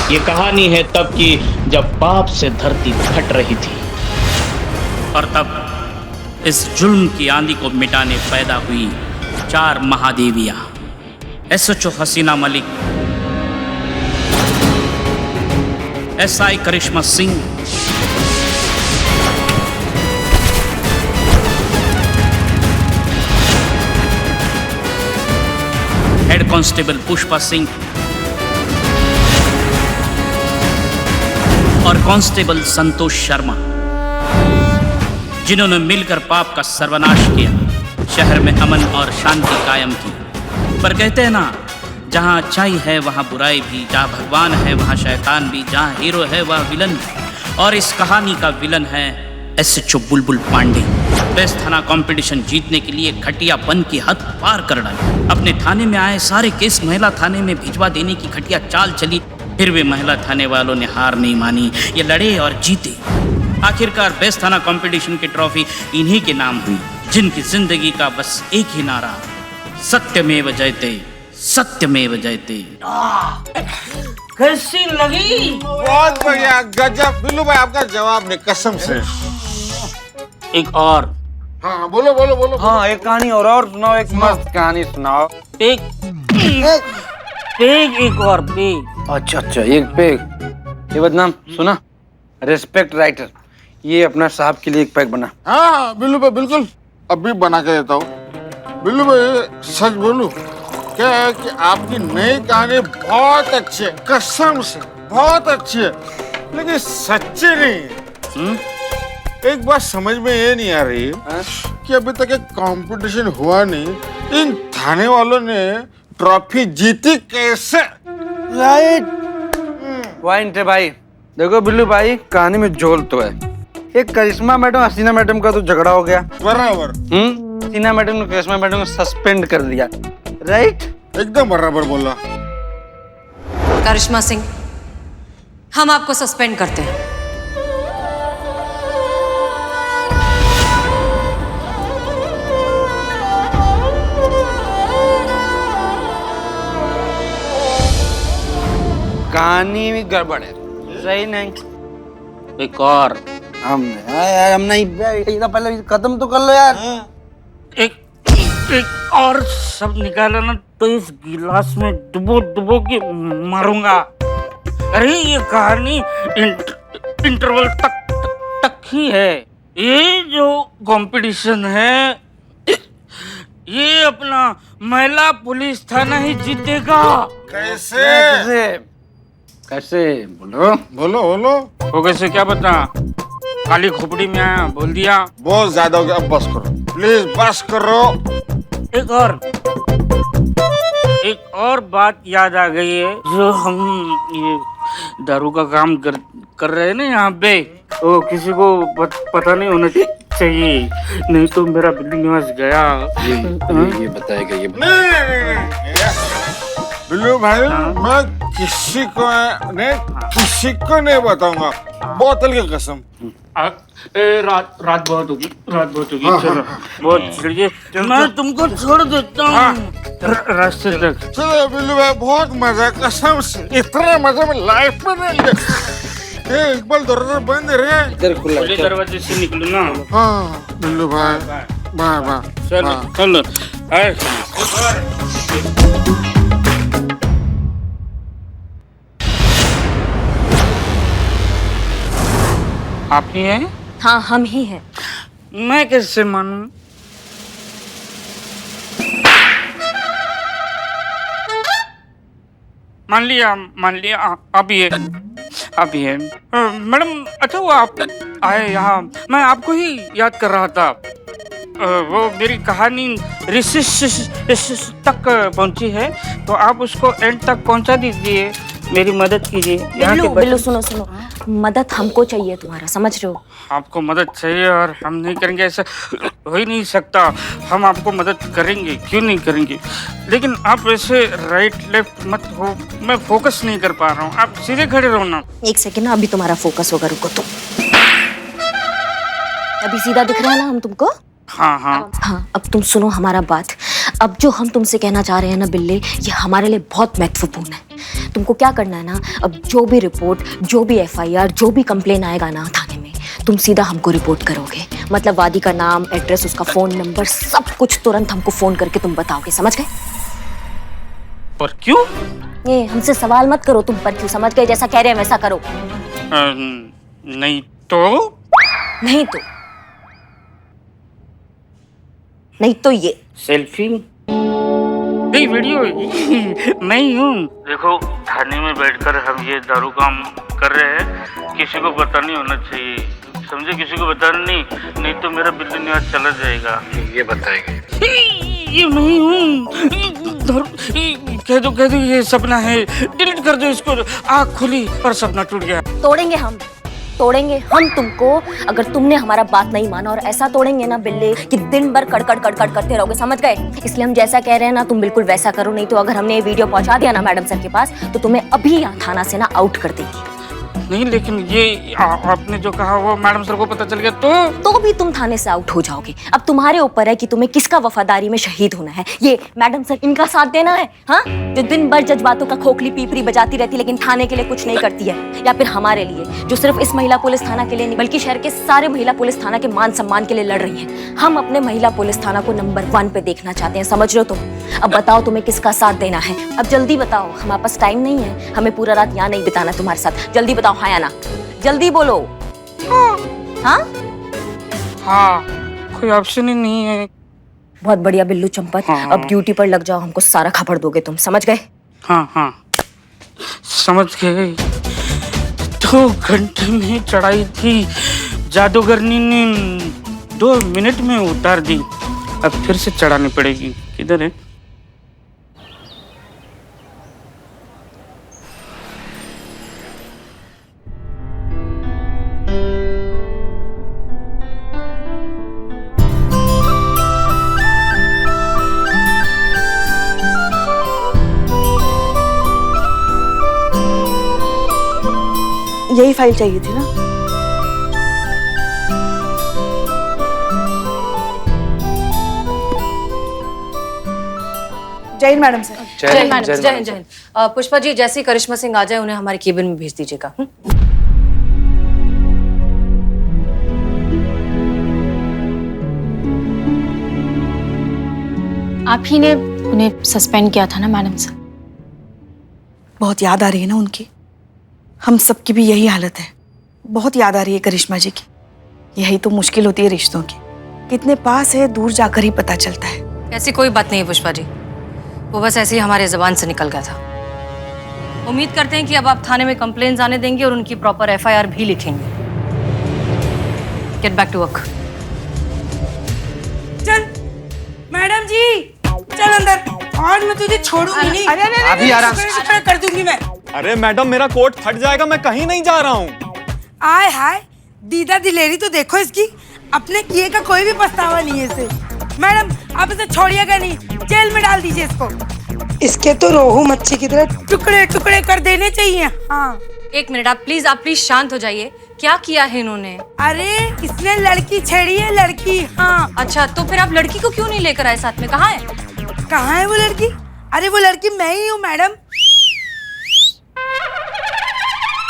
ये कहानी है तब की, जब पाप से धरती फट रही थी। और तब इस जुल्म की आंधी को मिटाने पैदा हुई 4 महादेवियां। SHO हसीना मलिक, SI करिश्मा सिंह, हेड कांस्टेबल पुष्पा सिंह और कांस्टेबल संतोष शर्मा, जिन्होंने मिलकर पाप का सर्वनाश किया, शहर में अमन और शांति कायम की। पर कहते हैं ना, जहाँ अच्छाई है वहाँ बुराई भी, जहाँ भगवान है वहाँ शैतान भी, जहाँ हीरो है वहाँ विलन भी। और इस कहानी का विलन है SHO बुलबुल पांडे। बेस्ट थाना कंपटीशन जीतने के लिए घटियापन की हद पार कर डाली। अपने थाने में आए सारे केस महिला थाने में भिजवा देने की घटिया चाल चली। फिर भी महिला थाने वालों ने हार नहीं मानी, ये लड़े और जीते। आखिरकार बेस्ट थाना कंपटीशन की ट्रॉफी इन्हीं के नाम हुई, जिनकी जिंदगी का बस एक ही नारा, सत्यमेव जयते, सत्यमेव जयते। कैसी लगी? बहुत बढ़िया, गजब। बिल्लू भाई आपका जवाब नहीं, कसम से। एक और। हाँ बोलो बोलो बोलो। हाँ एक कहानी और सुनाओ, एक मस्त कहानी सुनाओ। पेग पेग एक और पेग। अच्छा अच्छा, एक पेग। ये बदनाम सुना, रेस्पेक्ट राइटर, ये अपना साहब के लिए एक पैक बना। हाँ बिल्लू भाई बिल्कुल, अभी बना के देता हूँ। बिल्लू भाई सच बोलूं, क्या है कि आपकी नई कहानी बहुत अच्छी है, कसम से बहुत अच्छी है, लेकिन सच्ची नहीं है। एक बात समझ में ये नहीं आ रही कि अभी तक एक कंपटीशन हुआ नहीं, इन थाने वालों ने ट्रॉफी जीती कैसे? राइट पॉइंट है भाई। देखो बिल्लू भाई, कहानी में झोल तो है। एक करिश्मा मैडम हसीना मैडम का तो झगड़ा हो गया, बराबर। हसीना मैडम ने करिश्मा मैडम को सस्पेंड कर दिया, राइट? एकदम बराबर बोला। करिश्मा सिंह, हम आपको सस्पेंड करते हैं। कहानी में गड़बड़ है, सही नहीं। एक और। हम नहीं, पहले खत्म तो कर लो यार। एक और सब निकाला ना तो इस गिलास में डुबो डुबो के मारूंगा। अरे ये कहानी इंटरवल तक ही है। ये जो कंपटीशन है, ये अपना महिला पुलिस थाना ही जीतेगा। कैसे? कैसे कैसे बोलो बोलो बोलो। वो कैसे क्या बता, काली खोपड़ी में आया बोल दिया। बहुत ज्यादा हो गया, अब बस करो प्लीज, बस करो। एक और बात याद आ गई है, जो हम ये दारू का काम कर रहे हैं ना यहाँ पे, तो किसी को पता नहीं होना चाहिए, नहीं तो मेरा बिल्ली निवास गया। ये बताएगा ये बिल्लू भाई, मैं किसी को नहीं बताऊंगा, बोतल की कसम। रात बहुत होगी, चलो बहुत छिड़िए, मैं तुमको छोड़ देता हूँ रास्ते तक। चलो बिल्लू भाई, बहुत मजा, कसम से इतना मजा मैं लाइफ में नहीं लिया। इकबाल दरवाजा बंद है, इधर खुला खुले दरवाजे से निकलो ना। हाँ बिल्लू भाई, बाय बाय। चलो आप ही हैं? हाँ हम ही हैं। मैं कैसे मानूं? मान लिया आप ही है, आप ही है। मैडम अच्छा हुआ आप आए यहाँ, मैं आपको ही याद कर रहा था। वो मेरी कहानी ऋषि तक पहुँची है, तो आप उसको एंड तक पहुँचा दीजिए, मेरी मदद कीजिए। बिल्लू सुनो, मदद हमको चाहिए तुम्हारा, समझ रहे हो? आपको मदद चाहिए और हम नहीं करेंगे, ऐसा हो ही नहीं सकता। हम आपको मदद करेंगे, क्यों नहीं करेंगे, लेकिन आप ऐसे राइट लेफ्ट मत हो, मैं फोकस नहीं कर पा रहा हूँ, आप सीधे खड़े रहो ना। एक सेकेंड, अभी तुम्हारा फोकस होगा, रुको तुम। अभी सीधा दिख रहा है ना हम तुमको? हाँ, अब तुम सुनो हमारा बात। अब जो हम तुमसे कहना चाह रहे हैं ना बिल्ले, ये हमारे लिए बहुत महत्वपूर्ण है। तुमको क्या करना है ना, अब जो भी रिपोर्ट, जो भी FIR, जो भी कंप्लेन आएगा ना थाने में, तुम सीधा हमको रिपोर्ट करोगे। मतलब वादी का नाम, एड्रेस, उसका फोन नंबर, सब कुछ तुरंत हमको फोन करके तुम बताओगे, समझ गए? पर क्यों? ये हमसे सवाल मत करो, तुम पर क्यों, समझ गए? जैसा कह रहे हैं वैसा करो। नहीं तो नहीं तो ये सेल्फी नहीं, वीडियो नहीं हूँ। देखो, थाने में बैठकर हम ये दारू काम कर रहे हैं, किसी को पता नहीं होना चाहिए, समझे? किसी को बताना नहीं तो मेरा बिल्ली निवास चला जाएगा। ये बताएंगे। ये नहीं हूँ, कह दो ये सपना है, डिलीट कर दो इसको। आँख खुली और सपना टूट गया। तोड़ेंगे हम तुमको, अगर तुमने हमारा बात नहीं माना। और ऐसा तोड़ेंगे ना बिल्ले कि दिन भर कड़कड़ करते रहोगे, समझ गए? इसलिए हम जैसा कह रहे हैं ना, तुम बिल्कुल वैसा करो, नहीं तो अगर हमने ये वीडियो पहुंचा दिया ना मैडम सर के पास, तो तुम्हें अभी यहाँ थाना से ना आउट कर देगी। नहीं, लेकिन ये आपने जो कहा वो मैडम सर को पता चल गया तो भी तुम थाने से आउट हो जाओगे। अब तुम्हारे ऊपर है कि तुम्हें किसका वफादारी में शहीद होना है, ये मैडम सर इनका साथ देना है, हाँ, जो दिन भर जज्बातों का खोखली पीपरी बजाती रहती लेकिन थाने के लिए कुछ नहीं करती है, या फिर हमारे लिए जो सिर्फ इस महिला पुलिस थाना के लिए नहीं बल्कि शहर के सारे महिला पुलिस थाना के मान सम्मान के लिए लड़ रही है। हम अपने महिला पुलिस थाना को नंबर 1 पे देखना चाहते हैं, समझ रहे हो तुम? अब बताओ तुम्हें किसका साथ देना है, अब जल्दी बताओ, हमारे पास टाइम नहीं है, हमें पूरा रात यहाँ नहीं बिताना तुम्हारे साथ। जल्दी बताओ, हाँ या ना, जल्दी बोलो। हाँ कोई ऑप्शन ही नहीं है। बहुत बढ़िया बिल्लू चंपत, हाँ। अब ड्यूटी पर लग जाओ, हमको सारा खबर दोगे तुम, समझ गए? हाँ समझ गए। 2 घंटे में चढ़ाई थी, जादूगरनी ने 2 मिनट में उतार दी, अब फिर से चढ़ानी पड़ेगी। किधर है? यही फाइल चाहिए थी ना? जय हिंद मैडम सर। जय हिंद, जय हिंद। पुष्पा जी, जैसे ही करिश्मा सिंह आ जाए उन्हें हमारे केबिन में भेज दीजिएगा। आप ही ने उन्हें सस्पेंड किया था ना मैडम सर? बहुत याद आ रही है ना उनकी, हम सबकी भी यही हालत है, बहुत याद आ रही है करिश्मा जी की। यही तो मुश्किल होती है रिश्तों की, कितने पास है दूर जाकर ही पता चलता है। ऐसी कोई बात नहीं है पुष्पा जी, वो बस ऐसे ही हमारे ज़बान से निकल गया था। उम्मीद करते हैं कि अब आप थाने में कंप्लेंट्स आने देंगे और उनकी प्रॉपर FIR भी लिखेंगे। Get back to work. चल मैडम जी, चल अंदर, आज मैं तुझे छोड़ूंगी नहीं। अभी आराम से कर दूंगी मैं। अरे मैडम, मेरा कोट फट जाएगा, मैं कहीं नहीं जा रहा हूँ। आय हाय, दीदा दिलेरी तो देखो इसकी, अपने किए का कोई भी पछतावा नहीं है इसे। मैडम, आप इसे छोड़िएगा नहीं, जेल में डाल दीजिए इसको। इसके तो रोहू मच्छी की तरह टुकड़े टुकड़े कर देने चाहिए। हाँ, एक मिनट, आप प्लीज शांत हो जाइए। क्या किया है इन्होंने? अरे इसने लड़की छेड़ी है, लड़की। हाँ। अच्छा, तो फिर आप लड़की को क्यों नहीं लेकर आए साथ में? कहाँ है? कहाँ है वो लड़की? अरे वो लड़की मैं ही हूँ मैडम।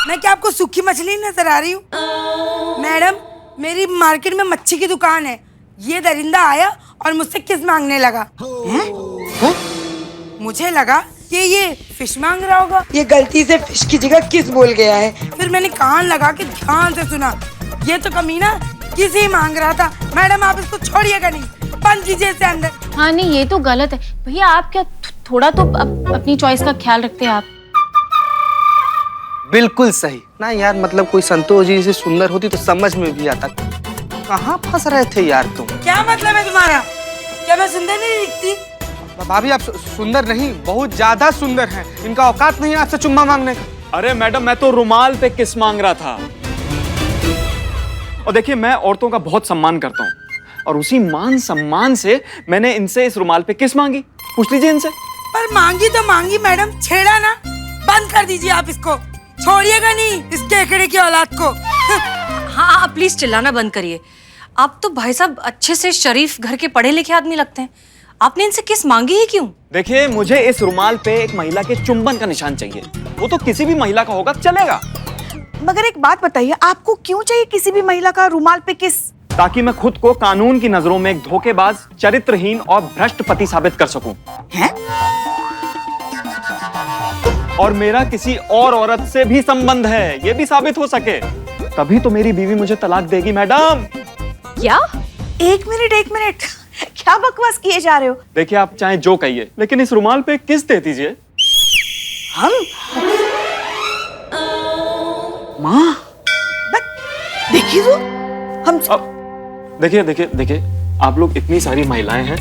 मैं क्या आपको सूखी मछली नजर आ रही हूँ? मैडम, मेरी मार्केट में मच्छी की दुकान है, ये दरिंदा आया और मुझसे किस मांगने लगा। मुझे लगा कि ये फिश मांग रहा होगा, ये गलती से फिश की जगह किस बोल गया है। फिर मैंने कान लगा के ध्यान से सुना, ये तो कमीना किस ही मांग रहा था। मैडम, आप इसको छोड़िएगा नहीं, बंद कीजिए इसे अंदर। हाँ नहीं, ये तो गलत है भैया। आप क्या थोड़ा तो अपनी चॉइस का ख्याल रखते हैं आप? बिल्कुल सही ना यार, मतलब कोई संतोष जी से सुंदर होती तो समझ में भी आता। कहाँ फंस रहे थे यार तुम? क्या मतलब है तुम्हारा? क्या मैं सुंदर नहीं दिखती? भाभी, आप सुंदर नहीं, बहुत ज्यादा सुंदर हैं। इनका औकात नहीं है आपसे चुम्मा मांगने का। अरे मैडम, मैं तो रुमाल पे किस मांग रहा था। और देखिए, मैं औरतों का बहुत सम्मान करता हूँ, और उसी मान सम्मान से मैंने इनसे इस रुमाल पे किस मांगी। पूछ लीजिए इनसे। पर मांगी तो मांगी मैडम, छेड़ा ना। बंद कर दीजिए आप इसको, छोड़िएगा नहीं इस केकड़े की औलाद को। हाँ, आप प्लीज चिल्लाना बंद करिए। आप तो भाई साहब अच्छे से शरीफ घर के पढ़े लिखे आदमी लगते हैं। आपने इनसे किस मांगी ही क्यों? देखिए, मुझे इस रुमाल पे एक महिला के चुंबन का निशान चाहिए। वो तो किसी भी महिला का होगा, चलेगा। मगर एक बात बताइए, आपको क्यों चाहिए किसी भी महिला का रुमाल पे किस? ताकि मैं खुद को कानून की नजरों में एक धोखेबाज, चरित्रहीन और भ्रष्ट पति साबित कर सकूं। हैं? और मेरा किसी और औरत से भी संबंध है, ये भी साबित हो सके, तभी तो मेरी बीवी मुझे तलाक देगी मैडम। क्या? एक मिनट, क्या बकवास किए जा रहे हो? देखिए, आप चाहे जो कहिए, लेकिन इस रुमाल पे किस दे दीजिए। हम? माँ, देखिए तो हम। देखिए, आप लोग इतनी सारी महिलाएं हैं,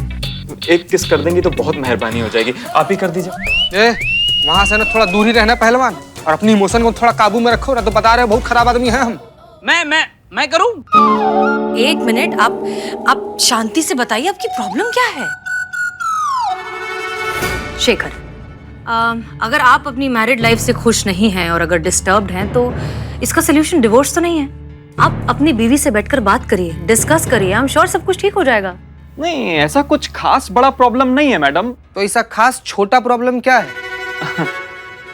एक किस कर देंगी तो बहुत मेहरबानी हो जाएगी। आप ही कर दीजिए। वहां से ना थोड़ा दूर ही रहना पहलवान, और अपनी इमोशन को थोड़ा काबू में रखो ना, तो बता रहे हो बहुत खराब आदमी हैं हम। मैं करूं? एक मिनट, आप शांति से बताइए आपकी प्रॉब्लम क्या है? शेखर, अगर आप अपनी मैरिड लाइफ से खुश नहीं हैं और अगर डिस्टर्ब्ड हैं तो इसका सोल्यूशन डिवोर्स तो नहीं है। आप अपनी बीवी से बैठकर बात करिए, डिस्कस करिए, आई एम श्योर सब कुछ ठीक हो जाएगा। नहीं, ऐसा कुछ खास बड़ा प्रॉब्लम नहीं है मैडम। तो ऐसा खास छोटा प्रॉब्लम क्या है?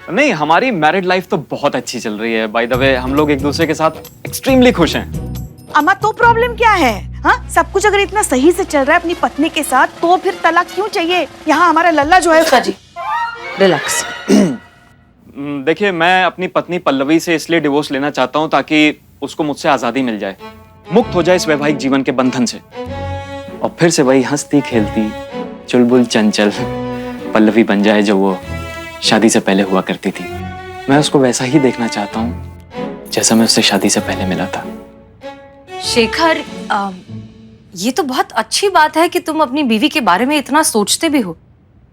नहीं, हमारी मैरिड लाइफ तो बहुत अच्छी चल रही है। बाय द वे, हम लोग एक दूसरे के साथ एक्सट्रीमली खुश हैं। अम्मा, तो प्रॉब्लम क्या है? हाँ, सब कुछ अगर इतना सही से चल रहा है अपनी पत्नी के साथ, तो फिर तलाक क्यों चाहिए? यहाँ हमारा लल्ला जो है उसका जी। रिलैक्स। देखिए, मैं अपनी पत्नी पल्लवी से इसलिए डिवोर्स लेना चाहता हूँ ताकि उसको मुझसे आजादी मिल जाए, मुक्त हो जाए इस वैवाहिक जीवन के बंधन से, और फिर से वही हंसती खेलती चुलबुल चंचल पल्लवी बन जाए जो वो शादी से पहले हुआ करती थी। मैं उसको वैसा ही देखना चाहता हूँ जैसा मैं उससे शादी से पहले मिला था। शेखर, ये तो बहुत अच्छी बात है कि तुम अपनी बीवी के बारे में इतना सोचते भी हो,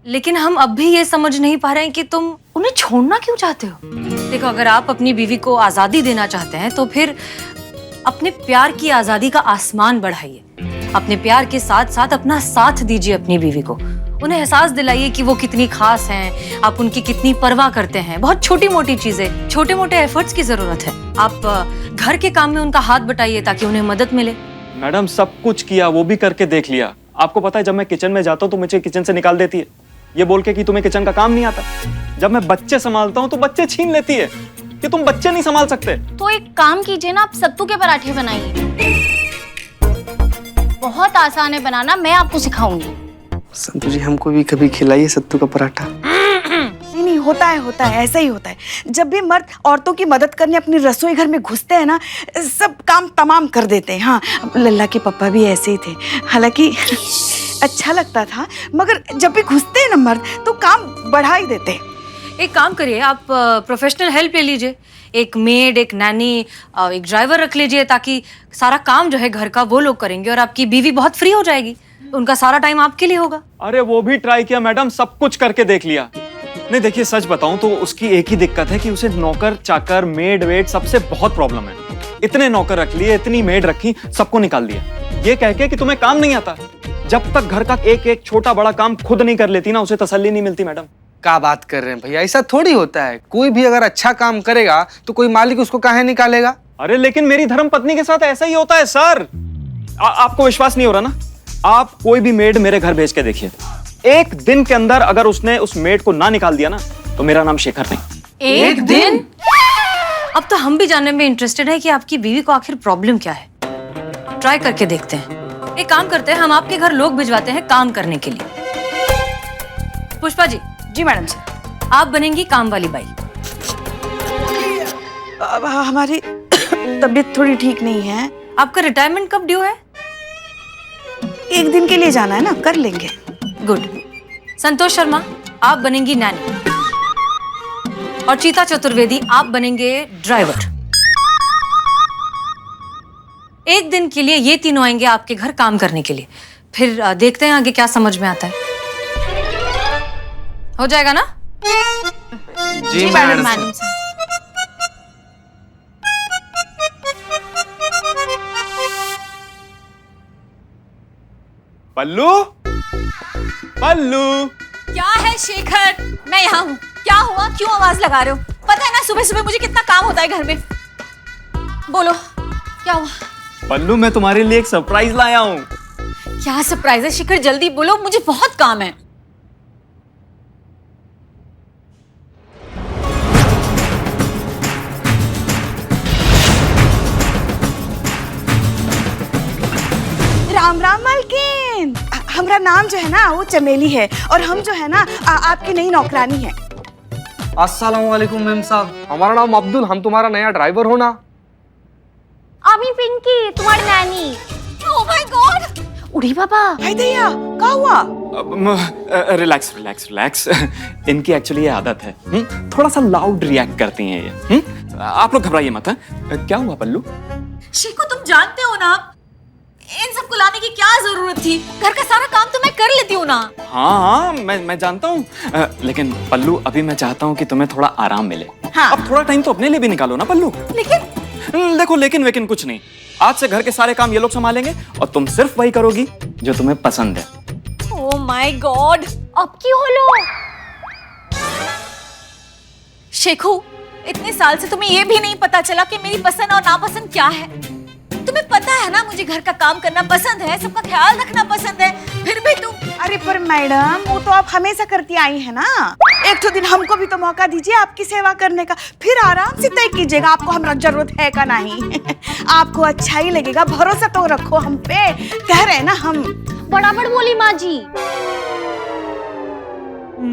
लेकिन हम अब भी ये समझ नहीं पा रहे हैं कि तुम उन्हें छोड़ना क्यों चाहते हो। देखो, अगर आप अपनी बीवी को आजादी देना चाहते हैं तो फिर अपने प्यार की आजादी का आसमान बढ़ाइए। अपने प्यार के साथ साथ अपना साथ दीजिए अपनी बीवी को। उन्हें एहसास दिलाइए कि वो कितनी खास हैं, आप उनकी कितनी परवाह करते हैं। बहुत छोटी मोटी चीजें, छोटे मोटे एफर्ट्स की जरूरत है। आप घर के काम में उनका हाथ बटाइए ताकि उन्हें मदद मिले। मैडम, सब कुछ किया, वो भी करके देख लिया। आपको पता है, जब मैं किचन में जाता हूँ तो मुझे किचन से निकाल देती है, ये बोल के कि तुम्हें किचन का काम नहीं आता। जब मैं बच्चे संभालता हूँ तो बच्चे छीन लेती है कि तुम बच्चे नहीं संभाल सकते। तो एक काम कीजिए ना, आप सत्तू के पराठे बनाइए। बहुत आसान है बनाना, मैं आपको सिखाऊंगी। संतु जी, हमको भी कभी खिलाइए सत्तू का पराठा। नहीं, होता है, ऐसा ही होता है। जब भी मर्द औरतों की मदद करने अपनी रसोई घर में घुसते हैं ना, सब काम तमाम कर देते हैं। हाँ, लल्ला के पापा भी ऐसे ही थे। हालांकि अच्छा लगता था, मगर जब भी घुसते हैं ना मर्द, तो काम बढ़ा ही देते हैं। एक काम करिए, आप प्रोफेशनल हेल्प ले लीजिए। एक मेड, एक नैनी, एक ड्राइवर रख लीजिए, ताकि सारा काम जो है घर का वो लोग करेंगे और आपकी बीवी बहुत फ्री हो जाएगी। उनका सारा टाइम आपके लिए होगा। अरे वो भी ट्राई किया मैडम, सब कुछ करके देख लिया। नहीं, देखिए, सच बताऊं तो उसकी एक ही दिक्कत है कि उसे नौकर चाकर, मेड वेड सबसे बहुत प्रॉब्लम है। इतने नौकर रख लिए, इतनी मेड रखी, सबको निकाल दिया, ये कह के कि तुम्हें काम नहीं आता। जब तक घर का एक एक छोटा बड़ा काम खुद नहीं कर लेती ना, उसे तसल्ली नहीं मिलती। मैडम, क्या बात कर रहे हैं भैया, ऐसा थोड़ी होता है। कोई भी अगर अच्छा काम करेगा तो कोई मालिक उसको काहे निकालेगा? अरे लेकिन मेरी धर्मपत्नी के साथ ऐसा ही होता है सर। आपको विश्वास नहीं हो रहा ना? आप कोई भी मेड मेरे घर भेज के देखिए, एक दिन के अंदर अगर उसने उस मेड को ना निकाल दिया ना, तो मेरा नाम शेखर नहीं। एक दिन? अब तो हम भी जानने में इंटरेस्टेड है कि आपकी बीवी को आखिर प्रॉब्लम क्या है। ट्राई करके देखते हैं। एक काम करते हैं, हम आपके घर लोग भिजवाते हैं काम करने के लिए। पुष्पा जी। जी मैडम सर। आप बनेंगी काम वाली बाई। अब हमारी तबीयत थोड़ी ठीक नहीं है। आपका रिटायरमेंट कब ड्यू है? एक दिन के लिए जाना है ना, कर लेंगे। गुड। संतोष शर्मा, आप बनेंगी नैनी, और चीता चतुर्वेदी, आप बनेंगे ड्राइवर। एक दिन के लिए ये तीनों आएंगे आपके घर काम करने के लिए, फिर देखते हैं आगे क्या समझ में आता है। हो जाएगा ना? जी मैडम। पल्लू, पल्लू। क्या है शेखर? मैं यहाँ हूँ। क्या हुआ? क्यों आवाज लगा रहे हो? पता है ना सुबह सुबह मुझे कितना काम होता है घर में। बोलो क्या हुआ? पल्लू, मैं तुम्हारे लिए एक सरप्राइज लाया हूँ। क्या सरप्राइज है शिखर, जल्दी बोलो, मुझे बहुत काम है। राम राम मालकिन। हमारा नाम जो है ना वो चमेली है और हम जो है ना आपकी नई नौकरानी है। अस्सलाम वालेकुम मैम साहब, हमारा नाम अब्दुल, हम तुम्हारा नया ड्राइवर हो ना। आमी पिंकी, तुम्हारी नैनी। ओह माय गॉड, उड़ी बाबा। भाई दैया, क्या हुआ? Relax relax relax. इनकी एक्चुअली ये आदत है, थोड़ा सा लाउड रिएक्ट करती हैं ये। आप लोग घबराइए मत। क्या हुआ पल्लू? शिखू तुम जानते हो ना इन सबको लाने की क्या जरूरत थी? घर का सारा काम तो मैं कर लेती हूँ ना। हाँ मैं जानता हूँ, लेकिन पल्लू अभी मैं चाहता हूँ कि तुम्हें थोड़ा आराम मिले। हाँ। अब थोड़ा टाइम तो अपने लिए भी निकालो ना पल्लू। लेकिन देखो लेकिन कुछ नहीं, आज से घर के सारे काम ये लोग संभालेंगे और तुम सिर्फ वही करोगी जो तुम्हें पसंद है। ओह माय गॉड, अब क्यों हो लो? शेखू, इतने साल से तुम्हें ये भी नहीं पता चला कि मेरी पसंद और नापसंद क्या है? तुम्हें पता है ना मुझे घर का काम करना पसंद है, सबका ख्याल रखना पसंद है, फिर भी तुम। अरे पर मैडम, वो तो आप हमेशा करती आई है ना। एक तो दिन हमको भी तो मौका दीजिए आपकी सेवा करने का, फिर आराम से तय कीजिएगा आपको हमारा जरूरत है का नहीं। आपको अच्छा ही लगेगा, भरोसा तो रखो हम पे, कह रहे हैं ना हम। बराबर बोली माँ जी।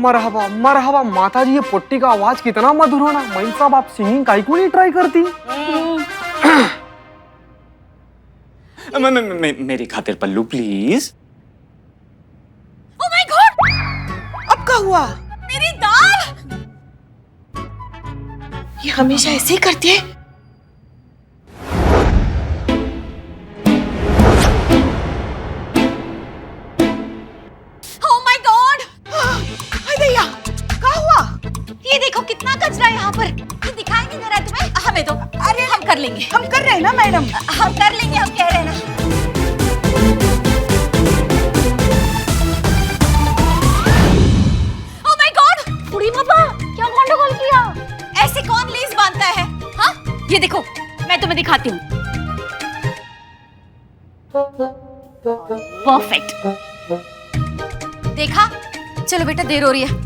मरहबा मरहबा माता जी, ये पुट्टी का आवाज कितना मधुर होना। मैम साहब आप सिंगिंग काहे को नहीं ट्राई करती? मेरी खातिर पल्लू प्लीज। ओह माय गॉड, अब क्या हुआ? मेरी दाल। ये हमेशा ऐसे ही करती है। ओह माय गॉड, हाय दैया, क्या हुआ? ये देखो कितना कचरा है यहाँ पर। ये दिखाई नहीं दे रहा है तुम्हें? हमें दो, अरे हम कर लेंगे। हम कर रहे हैं ना मैडम। हम कर लेंगे, हम कह रहे हैं ना। ओह माय गॉड, उड़ी बाबा, क्या गंडगोल किया? ऐसे कौन लेस बांधता है? हाँ, ये देखो मैं तुम्हें दिखाती हूँ। परफेक्ट, देखा? चलो बेटा, देर हो रही है।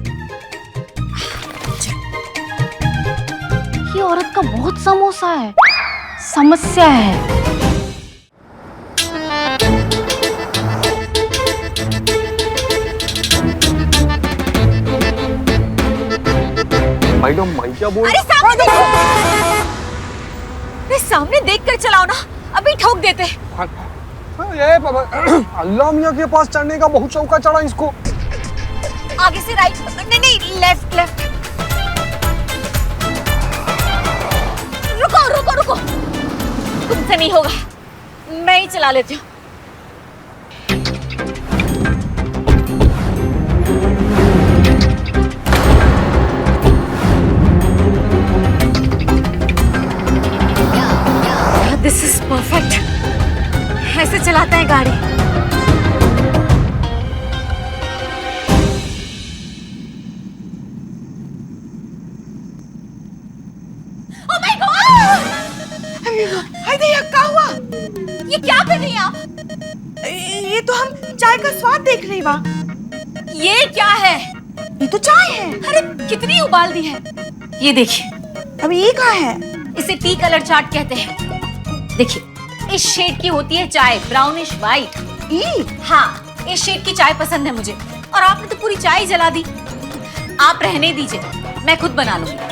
ये औरत का बहुत समोसा है, समस्या है। मैडम मैं क्या बोल? अरे सामने देखो, अरे सामने देख कर चलाओ ना, अभी ठोक देते। ये अल्लाह मियाँ के पास चढ़ने का बहुत शौक है, चढ़ा इसको। आगे से राइट, नहीं लेफ्ट लेफ्ट। रुको, तुमसे नहीं होगा, मैं ही चला लेती हूँ। दिस इज परफेक्ट, ऐसे चलाता है गाड़ी। हाय दैया, क्या हुआ? ये क्या कर रही हैं आप? ये तो हम चाय का स्वाद देख रही बा। ये क्या है? ये तो चाय है। अरे कितनी उबाल दी है। ये देखिए, अब ये क्या है? इसे टी कलर चाट कहते हैं। देखिए, इस शेड की होती है चाय, ब्राउनिश व्हाइट। हाँ, इस शेड की चाय पसंद है मुझे, और आपने तो पूरी चाय जला दी। आप रहने दीजिए, मैं खुद बना लूंगी।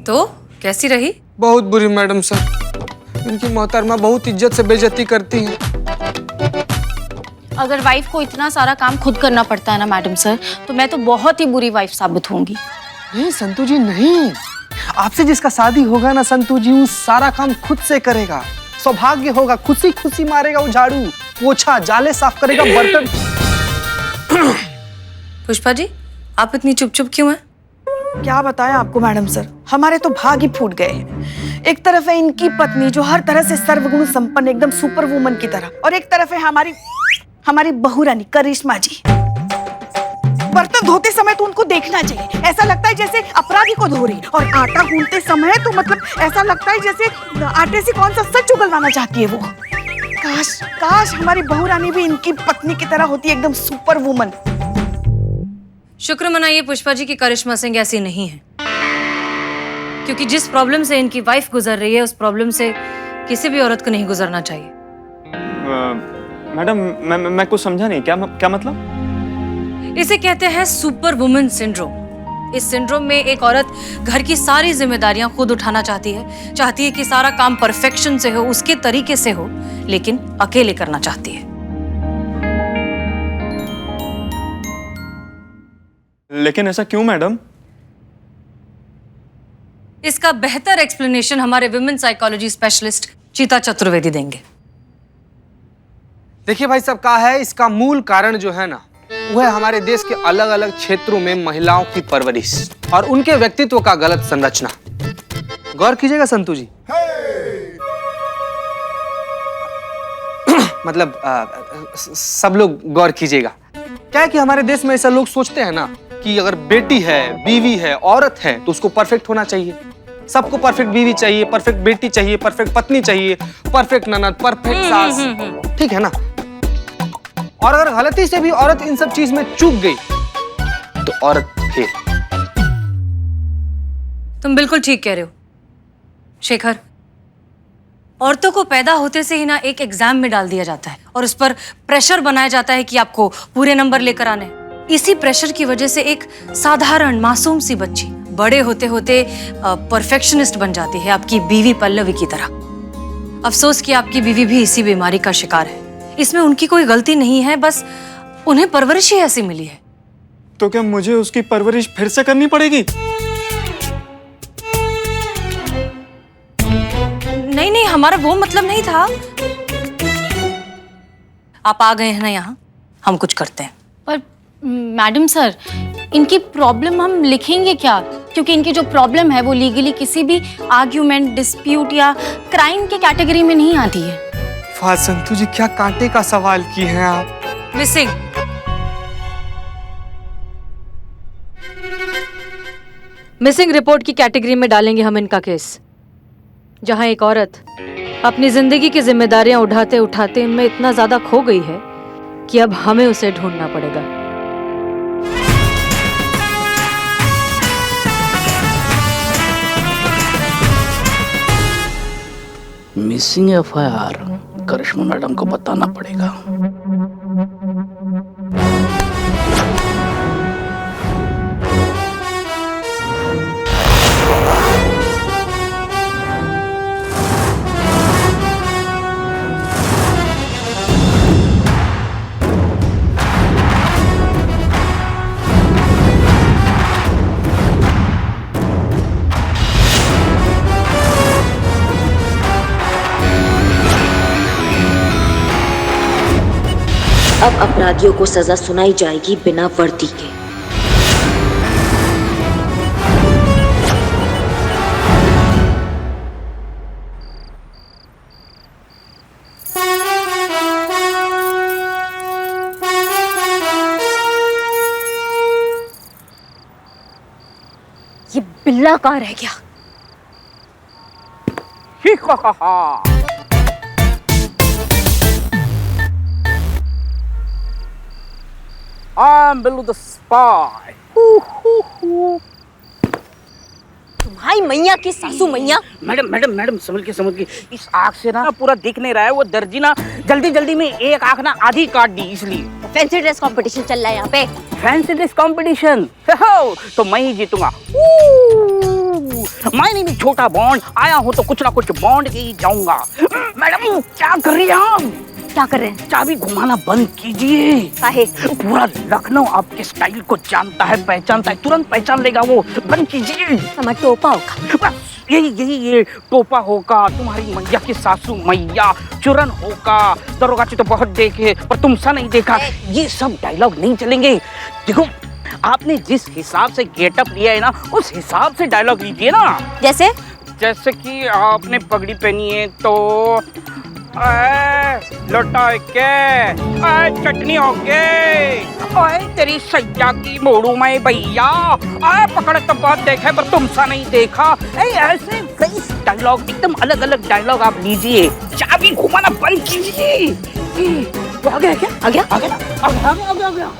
तो कैसी रही? बहुत बुरी मैडम सर, इनकी मोहतरमा बहुत इज्जत से बेइज्जती करती हैं। अगर वाइफ को इतना सारा काम खुद करना पड़ता है ना मैडम सर, तो मैं तो बहुत ही बुरी वाइफ साबित होंगी। नहीं संतू जी नहीं, आपसे जिसका शादी होगा ना संतू जी, वो सारा काम खुद से करेगा, सौभाग्य होगा, खुशी खुशी मारेगा वो झाड़ू पोछा, जाले साफ करेगा, बर्तन। पुष्पा जी, आप इतनी चुप क्यों हैं? क्या बताएं आपको मैडम सर, हमारे तो भाग ही फूट गए हैं। एक तरफ है इनकी पत्नी जो हर तरह से सर्वगुण संपन्न, एकदम सुपर वुमन की तरह, और एक तरफ है हमारी बहू रानी करिश्मा जी। बर्तन धोते समय तो उनको देखना चाहिए, ऐसा लगता है जैसे अपराधी को धो रही, और आटा गूंथते समय तो मतलब ऐसा लगता है जैसे आटे से कौन सा सच उगलवाना चाहती है वो। काश काश हमारी बहू रानी भी इनकी पत्नी की तरह होती, एकदम सुपर वुमन। शुक्र मनाइए पुष्पा जी की करिश्मा सिंह ऐसी नहीं है, क्योंकि जिस प्रॉब्लम से इनकी वाइफ गुजर रही है उस प्रॉब्लम से किसी भी औरत को नहीं गुजरना चाहिए। मैडम मैं कुछ समझा नहीं, क्या मतलब? इसे कहते हैं सुपर वुमन सिंड्रोम। इस सिंड्रोम में एक औरत घर की सारी जिम्मेदारियां खुद उठाना चाहती है कि सारा काम परफेक्शन से हो, उसके तरीके से हो, लेकिन अकेले करना चाहती है। लेकिन ऐसा क्यों मैडम? इसका बेहतर एक्सप्लेनेशन हमारे विमेन साइकोलॉजी स्पेशलिस्ट चीता चतुर्वेदी देंगे। देखिए भाई साहब, क्या है इसका मूल कारण जो है ना, वह है हमारे देश के अलग अलग क्षेत्रों में महिलाओं की परवरिश और उनके व्यक्तित्व का गलत संरचना। गौर कीजिएगा संतू जी। मतलब सब लोग गौर कीजिएगा। क्या है कि हमारे देश में ऐसा लोग सोचते हैं ना कि अगर बेटी है, बीवी है, औरत है तो उसको परफेक्ट होना चाहिए। सबको परफेक्ट बीवी चाहिए, परफेक्ट बेटी चाहिए, परफेक्ट पत्नी चाहिए, परफेक्ट ननद, परफेक्ट सास, ठीक है ना। और अगर गलती से भी औरत इन सब चीज में चूक गई तो औरत फेल। तुम बिल्कुल ठीक कह रहे हो शेखर। औरतों को पैदा होते से ही ना एक एग्जाम में डाल दिया जाता है और उस पर प्रेशर बनाया जाता है कि आपको पूरे नंबर लेकर आने हैं। इसी प्रेशर की वजह से एक साधारण मासूम सी बच्ची बड़े होते होते परफेक्शनिस्ट बन जाती है, आपकी बीवी पल्लवी की तरह। अफसोस कि आपकी बीवी भी इसी बीमारी का शिकार है। इसमें उनकी कोई गलती नहीं है, बस उन्हें परवरिश ही ऐसी मिली है। तो क्या मुझे उसकी परवरिश फिर से करनी पड़ेगी? नहीं नहीं, हमारा वो मतलब नहीं था। आप आ गए हैं ना यहाँ, हम कुछ करते हैं। पर मैडम सर, इनकी प्रॉब्लम हम लिखेंगे क्या? क्योंकि इनकी जो प्रॉब्लम है वो लीगली किसी भी आर्ग्यूमेंट, डिस्प्यूट या क्राइम के कैटेगरी में नहीं आती है। वाह संतू जी, क्या कांटे का सवाल किए हैं आप। मिसिंग मिसिंग रिपोर्ट की कैटेगरी में डालेंगे हम इनका केस, जहां एक औरत अपनी जिंदगी की जिम्मेदारियां उठाते उठाते इनमें इतना ज्यादा खो गई है कि अब हमें उसे ढूंढना पड़ेगा। मिसिंग एफआईआर करिश्मा मैडम को बताना पड़ेगा। अब अपराधियों को सजा सुनाई जाएगी बिना वर्दी के। ये बिल्ला कहाँ रह गया? I'm Billu the spy. तुम्हारी मैया की सासू मैया। मैडम मैडम मैडम समझ के इस आँख से ना पूरा दिख नहीं रहा है। वो दर्जी ना जल्दी जल्दी में एक आँख ना आधी काट दी, इसलिए। फैंसी ड्रेस कंपटीशन चल रहा है यहाँ पे। फैंसी ड्रेस कंपटीशन तो मैं ही जीतूंगा। मैं नहीं, छोटा बॉन्ड आया हूँ तो कुछ ना कुछ बॉन्ड के ही जाऊंगा। मैडम क्या कर रही हैं आप? क्या कर रहे हैं? चाबी घुमाना बंद कीजिए। काहे? पूरा लखनऊ आपके स्टाइल को जानता है, पहचानता है, तुरंत पहचान लेगा वो। बंद कीजिए। समझ टोपा होगा। बस यही टोपा होगा, तुम्हारी मैया की सासू मैया, चुरन होगा। दरोगा जी तो बहुत देखे पर तुमसा नहीं देखा। ये सब डायलॉग नहीं चलेंगे। देखो आपने जिस हिसाब से गेटअप लिया है ना, उस हिसाब से डायलॉग लीजिए ना। जैसे कि आपने पगड़ी पहनी है तो लोटा के चटनी हो गई। ओए तेरी सैया की मोड़ू में भैया। पकड़ तो बहुत देखे पर तुमसा नहीं देखा। ऐसे कई डायलॉग एकदम अलग अलग डायलॉग आप लीजिए, चाबी घुमाना बंद कीजिए। आ गया क्या? आ गया? आ गया? आ गया? आ गया? आ गया?